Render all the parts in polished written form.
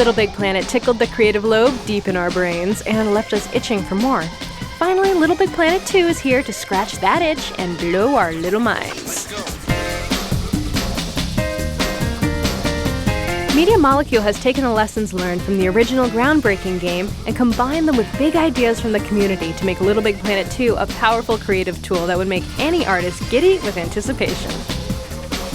Little Big Planet tickled the creative lobe deep in our brains and left us itching for more. Finally, Little Big Planet 2 is here to scratch that itch and blow our little minds. Media Molecule has taken the lessons learned from the original groundbreaking game and combined them with big ideas from the community to make Little Big Planet 2 a powerful creative tool that would make any artist giddy with anticipation.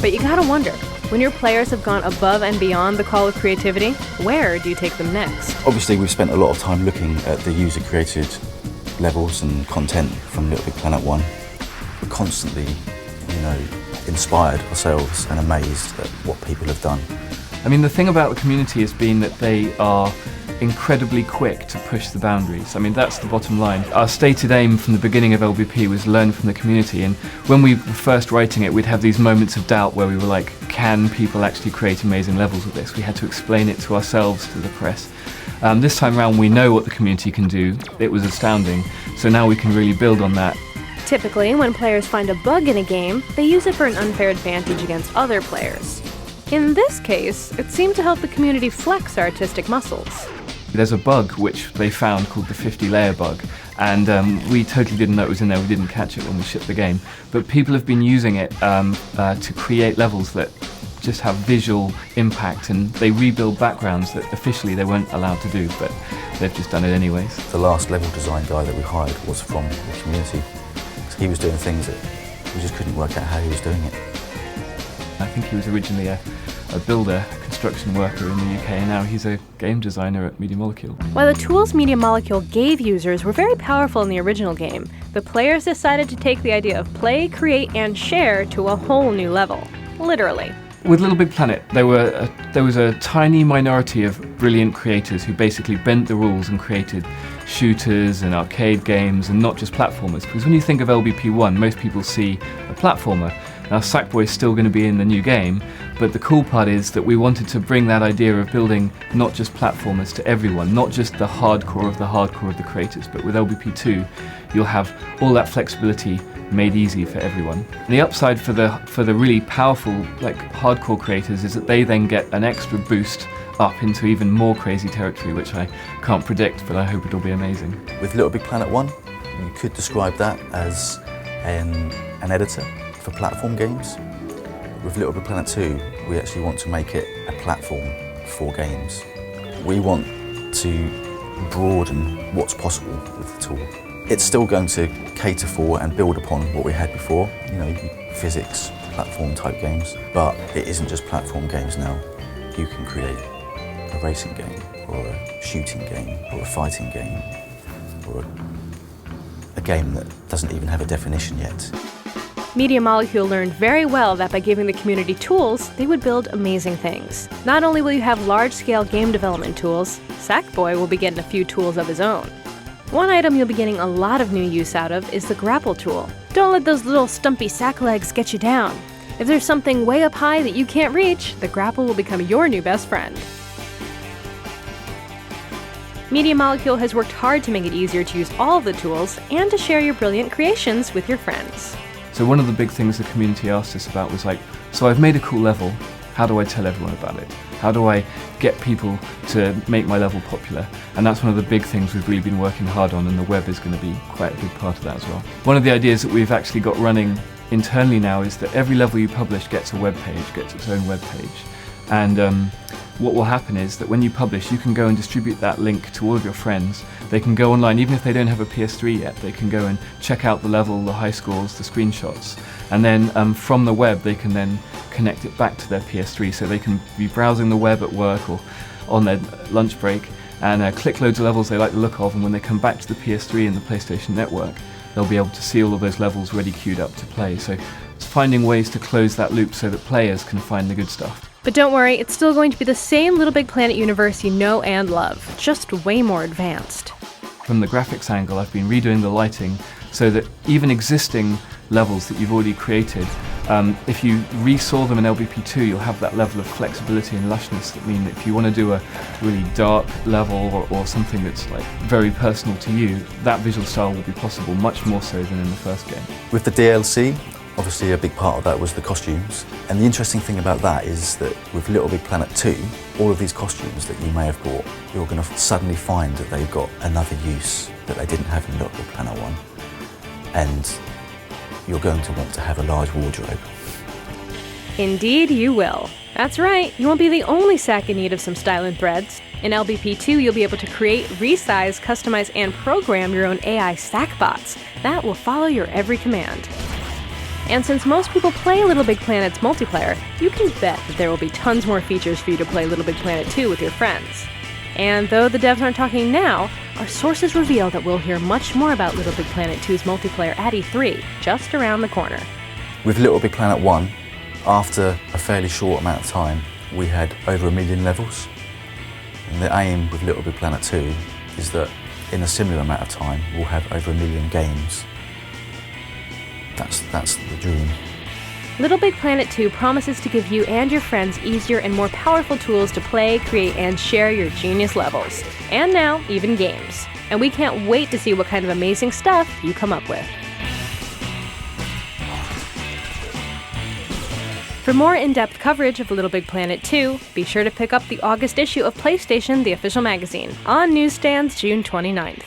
But you gotta wonder, when your players have gone above and beyond the call of creativity, where do you take them next? Obviously, we've spent a lot of time looking at the user-created levels and content from Little Big Planet 1. We're constantly, inspired ourselves and amazed at what people have done. I mean, the thing about the community has been that they are incredibly quick to push the boundaries. I mean, that's the bottom line. Our stated aim from the beginning of LBP was learn from the community, and when we were first writing it, we'd have these moments of doubt where we were like, can people actually create amazing levels with this? We had to explain it to ourselves, to the press. This time around, we know what the community can do. It was astounding, so now we can really build on that. Typically, when players find a bug in a game, they use it for an unfair advantage against other players. In this case, it seemed to help the community flex artistic muscles. There's a bug which they found called the 50-layer bug, and we totally didn't know it was in there. We didn't catch it when we shipped the game. But people have been using it to create levels that just have visual impact, and they rebuild backgrounds that officially they weren't allowed to do, but they've just done it anyways. The last level design guy that we hired was from the community. So he was doing things that we just couldn't work out how he was doing it. I think he was originally a builder, a construction worker in the UK, and now he's a game designer at Media Molecule. While the tools Media Molecule gave users were very powerful in the original game, the players decided to take the idea of play, create, and share to a whole new level. Literally. With Little Big Planet, there was a tiny minority of brilliant creators who basically bent the rules and created shooters and arcade games and not just platformers. Because when you think of LBP1, most people see a platformer. Now, Sackboy is still going to be in the new game, but the cool part is that we wanted to bring that idea of building not just platformers to everyone, not just the hardcore of the creators, but with LBP2, you'll have all that flexibility made easy for everyone. And the upside for the really powerful, hardcore creators is that they then get an extra boost up into even more crazy territory, which I can't predict, but I hope it'll be amazing. With Little Big Planet 1, you could describe that as an editor for platform games. With Little Big Planet 2, we actually want to make it a platform for games. We want to broaden what's possible with the tool. It's still going to cater for and build upon what we had before, physics, platform type games, but it isn't just platform games now. You can create a racing game, or a shooting game, or a fighting game, or a game that doesn't even have a definition yet. Media Molecule learned very well that by giving the community tools, they would build amazing things. Not only will you have large-scale game development tools, Sackboy will be getting a few tools of his own. One item you'll be getting a lot of new use out of is the grapple tool. Don't let those little stumpy sack legs get you down. If there's something way up high that you can't reach, the grapple will become your new best friend. Media Molecule has worked hard to make it easier to use all of the tools and to share your brilliant creations with your friends. So one of the big things the community asked us about was so I've made a cool level, how do I tell everyone about it? How do I get people to make my level popular? And that's one of the big things we've really been working hard on, and the web is going to be quite a big part of that as well. One of the ideas that we've actually got running internally now is that every level you publish gets a web page, gets its own web page. And what will happen is that when you publish, you can go and distribute that link to all of your friends. They can go online, even if they don't have a PS3 yet, they can go and check out the level, the high scores, the screenshots. And then from the web, they can then connect it back to their PS3, so they can be browsing the web at work or on their lunch break and click loads of levels they like the look of, and when they come back to the PS3 and the PlayStation Network, they'll be able to see all of those levels ready queued up to play. So it's finding ways to close that loop so that players can find the good stuff. But don't worry, it's still going to be the same Little Big Planet universe you know and love, just way more advanced. From the graphics angle, I've been redoing the lighting so that even existing levels that you've already created, if you resaw them in LBP2, you'll have that level of flexibility and lushness that mean that if you want to do a really dark level or something that's very personal to you, that visual style will be possible much more so than in the first game. With the DLC, Obviously a big part of that was the costumes. And the interesting thing about that is that with LittleBigPlanet 2, all of these costumes that you may have bought, you're going to suddenly find that they've got another use that they didn't have in LittleBigPlanet 1. And you're going to want to have a large wardrobe. Indeed you will. That's right, you won't be the only sack in need of some style and threads. In LBP2, you'll be able to create, resize, customize, and program your own AI sack bots that will follow your every command. And since most people play LittleBigPlanet's multiplayer, you can bet that there will be tons more features for you to play LittleBigPlanet 2 with your friends. And though the devs aren't talking now, our sources reveal that we'll hear much more about LittleBigPlanet 2's multiplayer at E3, just around the corner. With LittleBigPlanet 1, after a fairly short amount of time, we had over 1 million levels. And the aim with LittleBigPlanet 2 is that in a similar amount of time, we'll have over 1 million games. That's the dream. LittleBigPlanet 2 promises to give you and your friends easier and more powerful tools to play, create, and share your genius levels. And now, even games. And we can't wait to see what kind of amazing stuff you come up with. For more in-depth coverage of LittleBigPlanet 2, be sure to pick up the August issue of PlayStation, the official magazine, on newsstands June 29th.